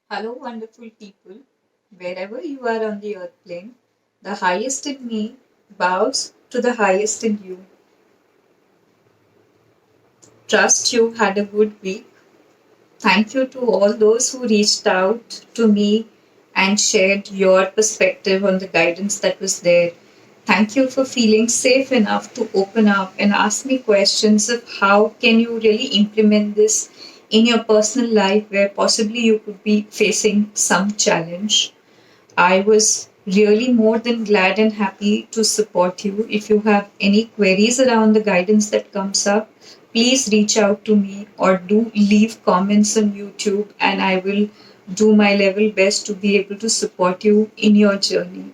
Hello, wonderful people. Wherever you are on the earth plane, the highest in me bows to the highest in you. Trust you had a good week. Thank you to all those who reached out to me and shared your perspective on the guidance that was there. Thank you for feeling safe enough to open up and ask me questions of how can you really implement this in your personal life where possibly you could be facing some challenge. I was really more than glad and happy to support you. If you have any queries around the guidance that comes up, please reach out to me or do leave comments on YouTube, and I will do my level best to be able to support you in your journey.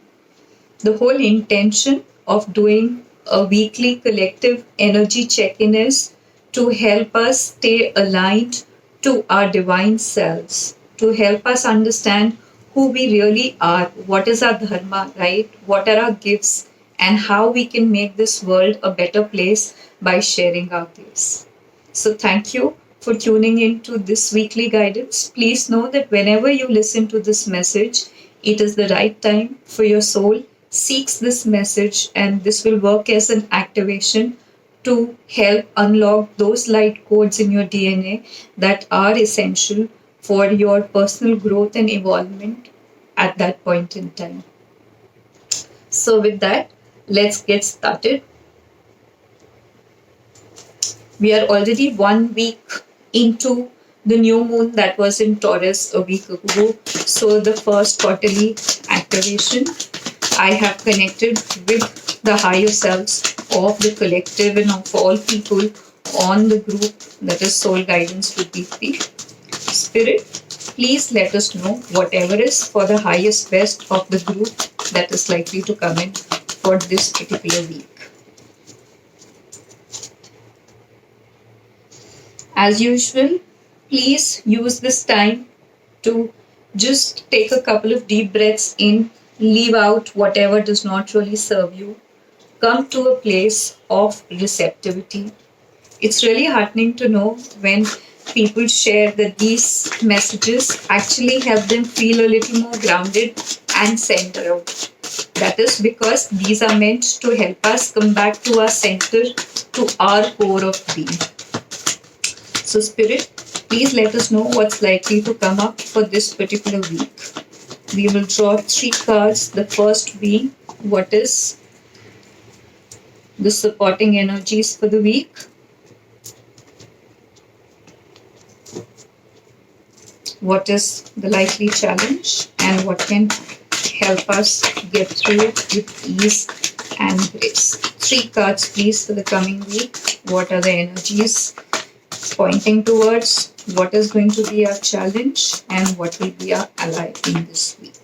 The whole intention of doing a weekly collective energy check in is to help us stay aligned to our divine selves, to help us understand who we really are, what is our dharma, right? What are our gifts, and how we can make this world a better place by sharing our gifts. So, thank you for tuning in to this weekly guidance. Please know that whenever you listen to this message, it is the right time for your soul seeks this message, and this will work as an activation to help unlock those light codes in your DNA that are essential for your personal growth and evolvement at that point in time. So, with that, let's get started. We are already 1 week into the new moon that was in Taurus a week ago. So, the first quarterly activation, I have connected with the higher selves of the collective and of all people on the group that is Soul Guidance with BP. Spirit, please let us know whatever is for the highest best of the group that is likely to come in for this particular week. As usual, please use this time to just take a couple of deep breaths in, leave out whatever does not really serve you, come to a place of receptivity. It's really heartening to know when people share that these messages actually help them feel a little more grounded and centered. That is because these are meant to help us come back to our center, to our core of being. So, Spirit, please let us know what's likely to come up for this particular week. We will draw 3 cards. The first being what is the supporting energies for the week. What is the likely challenge and what can help us get through it with ease and grace. 3 cards, please, for the coming week. What are the energies pointing towards? What is going to be our challenge and what will be our ally in this week?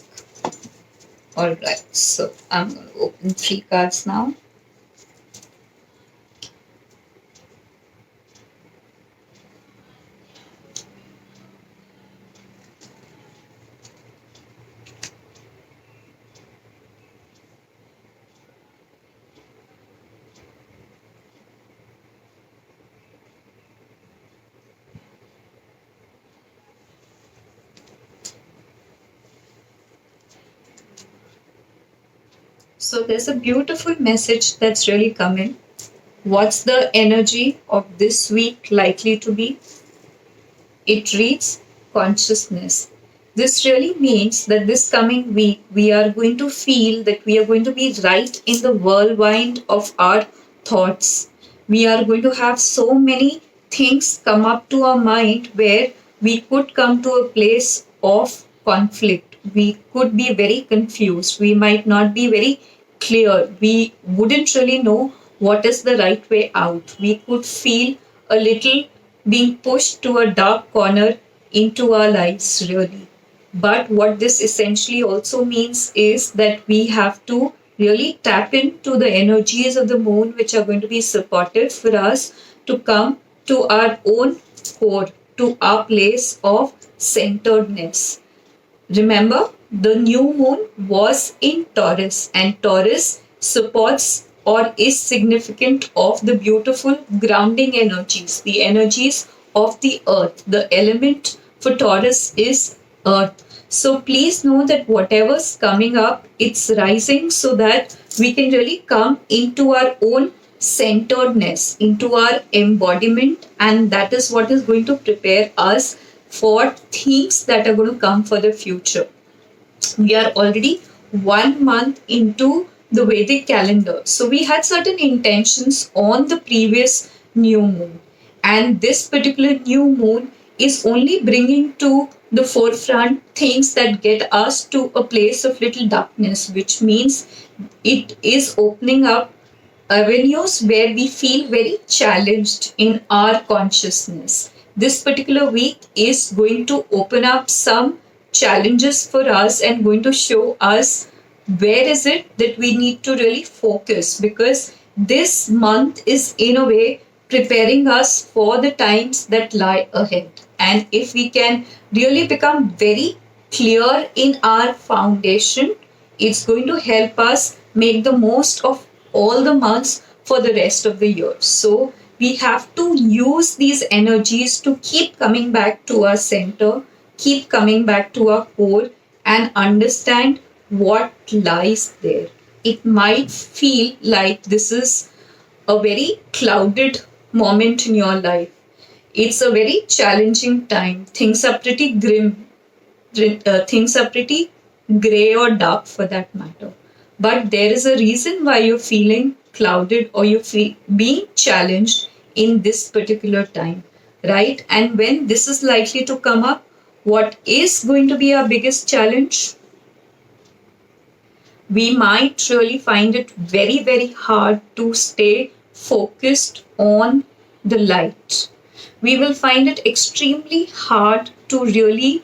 Alright, so I'm going to open 3 cards now. So there's a beautiful message that's really come in. What's the energy of this week likely to be? It reads consciousness. This really means that this coming week we are going to feel that we are going to be right in the whirlwind of our thoughts. We are going to have so many things come up to our mind where we could come to a place of conflict. We could be very confused. We might not be very clear. We wouldn't really know what is the right way out. We could feel a little being pushed to a dark corner into our lives, really. But what this essentially also means is that we have to really tap into the energies of the moon, which are going to be supportive for us to come to our own core, to our place of centeredness. Remember, the new moon was in Taurus, and Taurus supports or is significant of the beautiful grounding energies, the energies of the earth. The element for Taurus is earth. So please know that whatever's coming up, it's rising so that we can really come into our own centeredness, into our embodiment, and that is what is going to prepare us for things that are going to come for the future. We are already 1 month into the Vedic calendar. So we had certain intentions on the previous new moon. And this particular new moon is only bringing to the forefront things that get us to a place of little darkness, which means it is opening up avenues where we feel very challenged in our consciousness. This particular week is going to open up some challenges for us and going to show us where is it that we need to really focus, because this month is in a way preparing us for the times that lie ahead. And if we can really become very clear in our foundation, it's going to help us make the most of all the months for the rest of the year. So we have to use these energies to keep coming back to our center, keep coming back to our core, and understand what lies there. It might feel like this is a very clouded moment in your life. It's a very challenging time. Things are pretty grim. Things are pretty gray or dark for that matter. But there is a reason why you're feeling clouded or you feel being challenged in this particular time, right? And when this is likely to come up, what is going to be our biggest challenge? We might really find it very, very hard to stay focused on the light. We will find it extremely hard to really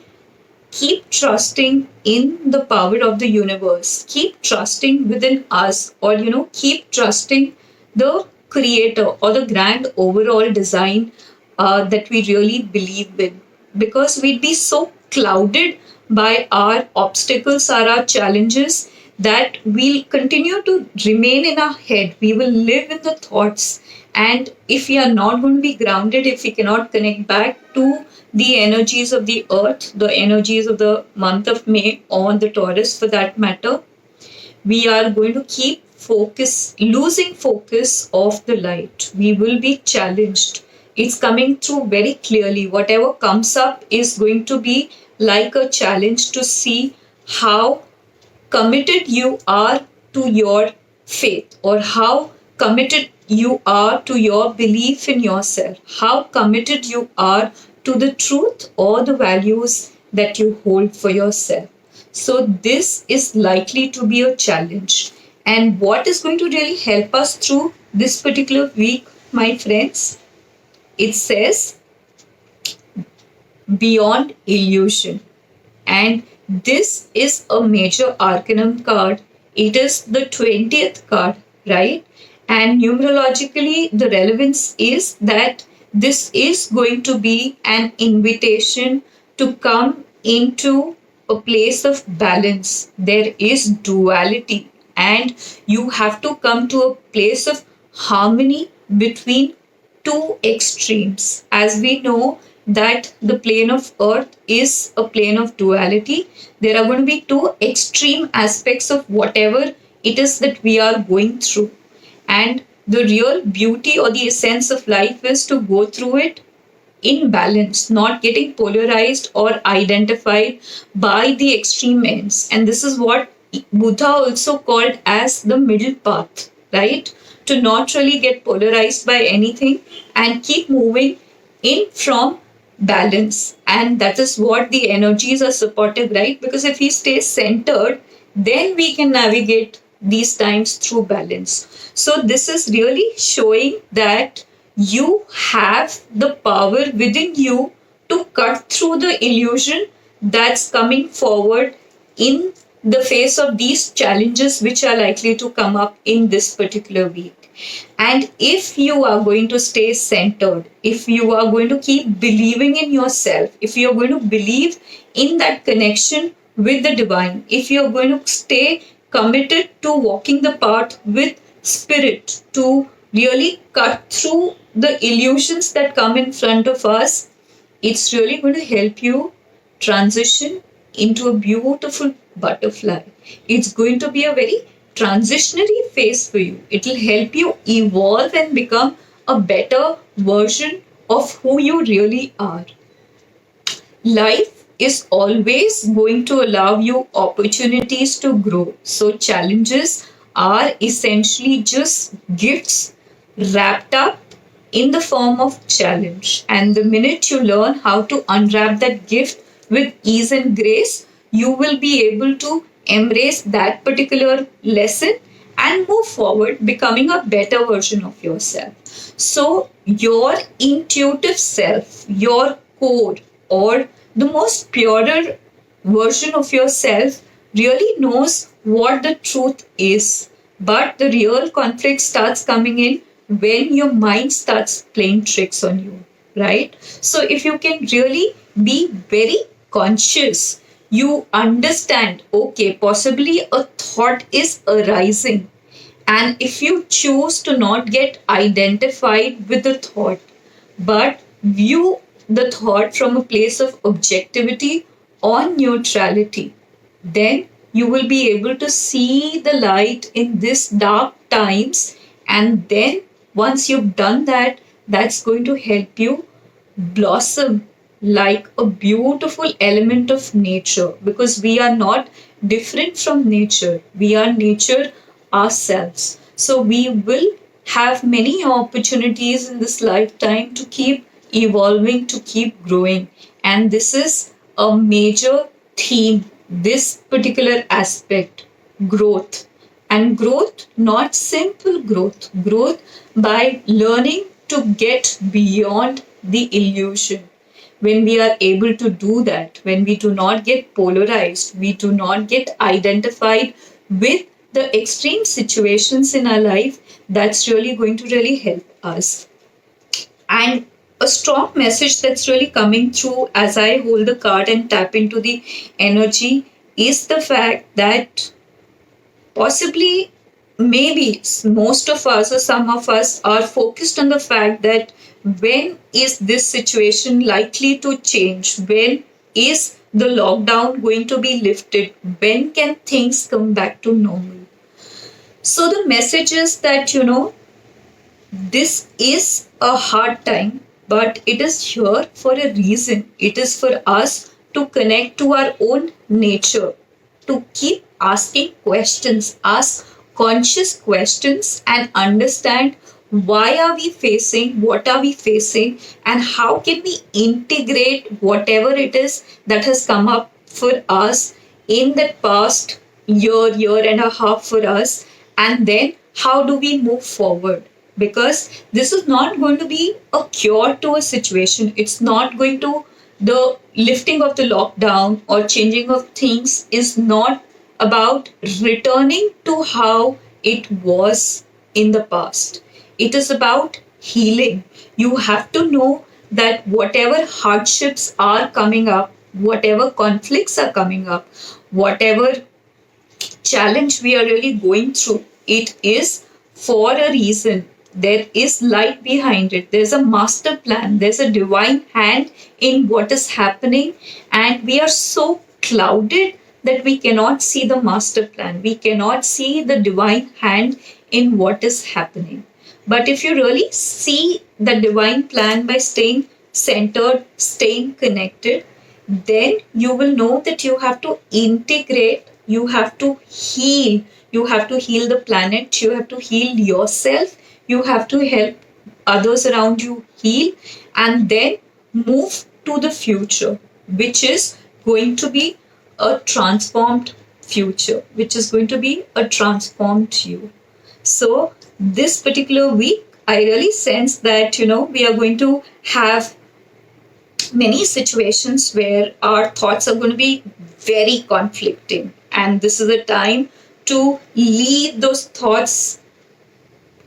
keep trusting in the power of the universe, keep trusting within us, or keep trusting the creator or the grand overall design that we really believe in, because we'd be so clouded by our obstacles or our challenges that we'll continue to remain in our head. We will live in the thoughts, and if we are not going to be grounded, if we cannot connect back to the energies of the earth, the energies of the month of May, or the Taurus for that matter, we are going to keep losing focus of the light. We will be challenged. It's coming through very clearly. Whatever comes up is going to be like a challenge to see how committed you are to your faith, or how committed you are to your belief in yourself, how committed you are to the truth or the values that you hold for yourself. So this is likely to be a challenge. And what is going to really help us through this particular week, my friends? It says beyond illusion. And this is a major arcanum card. It is the 20th card, right? And numerologically, the relevance is that this is going to be an invitation to come into a place of balance. There is duality, and you have to come to a place of harmony between two extremes. As we know that the plane of earth is a plane of duality, there are going to be two extreme aspects of whatever it is that we are going through. And the real beauty or the essence of life is to go through it in balance, not getting polarized or identified by the extreme ends. And this is what Buddha also called as the middle path, right? To not really get polarized by anything and keep moving in from balance. And that is what the energies are supportive, right? Because if we stay centered, then we can navigate these times through balance. So this is really showing that you have the power within you to cut through the illusion that's coming forward in the face of these challenges which are likely to come up in this particular week. And if you are going to stay centered, if you are going to keep believing in yourself, if you are going to believe in that connection with the divine, if you are going to stay committed to walking the path with spirit, to really cut through the illusions that come in front of us, it's really going to help you transition into a beautiful butterfly. It's going to be a very transitionary phase for you. It will help you evolve and become a better version of who you really are. Life is always going to allow you opportunities to grow. So, challenges are essentially just gifts wrapped up in the form of challenge. And the minute you learn how to unwrap that gift with ease and grace, you will be able to embrace that particular lesson and move forward, becoming a better version of yourself. So, your intuitive self, your core, or the most purer version of yourself really knows what the truth is. But the real conflict starts coming in when your mind starts playing tricks on you, right? So, if you can really be very conscious, you understand, okay, possibly a thought is arising. And if you choose to not get identified with the thought, but view the thought from a place of objectivity or neutrality, then you will be able to see the light in these dark times. And then once you've done that, that's going to help you blossom like a beautiful element of nature, because we are not different from nature. We are nature ourselves. So we will have many opportunities in this lifetime to keep evolving, to keep growing. And this is a major theme, this particular aspect, growth. And growth, not simple growth, growth by learning to get beyond the illusion. When we are able to do that, when we do not get polarized, we do not get identified with the extreme situations in our life, that's really going to really help us. And a strong message that's really coming through as I hold the card and tap into the energy is the fact that possibly, maybe most of us or some of us are focused on the fact that when is this situation likely to change? When is the lockdown going to be lifted? When can things come back to normal? So the message is that, this is a hard time, but it is here for a reason. It is for us to connect to our own nature, to keep asking questions, ask conscious questions, and understand why are we facing, what are we facing, and how can we integrate whatever it is that has come up for us in the past year and a half for us, and then how do we move forward? Because this is not going to be a cure to a situation. It's not going to, the lifting of the lockdown or changing of things is not about returning to how it was in the past. It is about healing. You have to know that whatever hardships are coming up, whatever conflicts are coming up, whatever challenge we are really going through, it is for a reason. There is light behind it. There's a master plan. There's a divine hand in what is happening. And we are so clouded that we cannot see the master plan. We cannot see the divine hand in what is happening. But if you really see the divine plan by staying centered, staying connected, then you will know that you have to integrate, you have to heal. You have to heal the planet, you have to heal yourself, you have to help others around you heal, and then move to the future, which is going to be a transformed future, which is going to be a transformed you. So, this particular week, I really sense that, we are going to have many situations where our thoughts are going to be very conflicting. And this is a time to leave those thoughts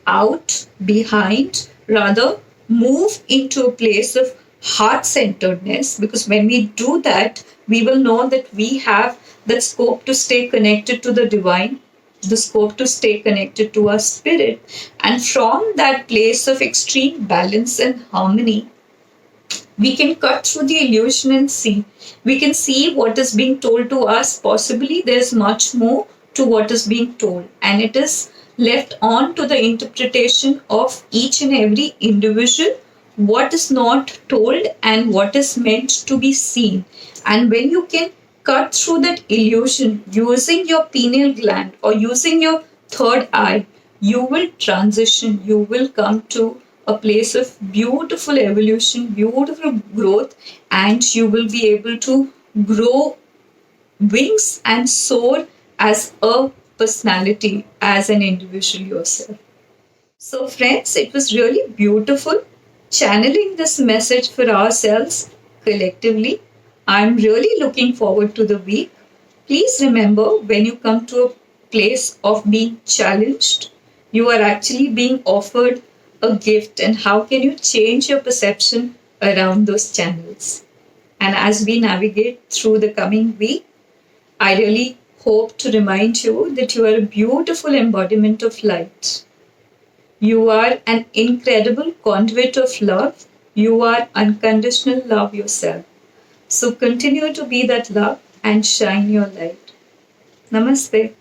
out behind, rather move into a place of heart-centeredness, because when we do that, we will know that we have that scope to stay connected to the divine, the scope to stay connected to our spirit, and from that place of extreme balance and harmony, We can cut through the illusion and see. We can see what is being told to us. Possibly there's much more to what is being told, and it is left on to the interpretation of each and every individual what is not told and what is meant to be seen. And when you can cut through that illusion using your pineal gland or using your third eye, you will transition, you will come to a place of beautiful evolution, beautiful growth, and you will be able to grow wings and soar as a personality, as an individual yourself. So, friends, it was really beautiful channeling this message for ourselves collectively. I'm really looking forward to the week. Please remember, when you come to a place of being challenged, you are actually being offered a gift, and how can you change your perception around those channels? And as we navigate through the coming week, I really hope to remind you that you are a beautiful embodiment of light. You are an incredible conduit of love. You are unconditional love yourself. So continue to be that love and shine your light. Namaste.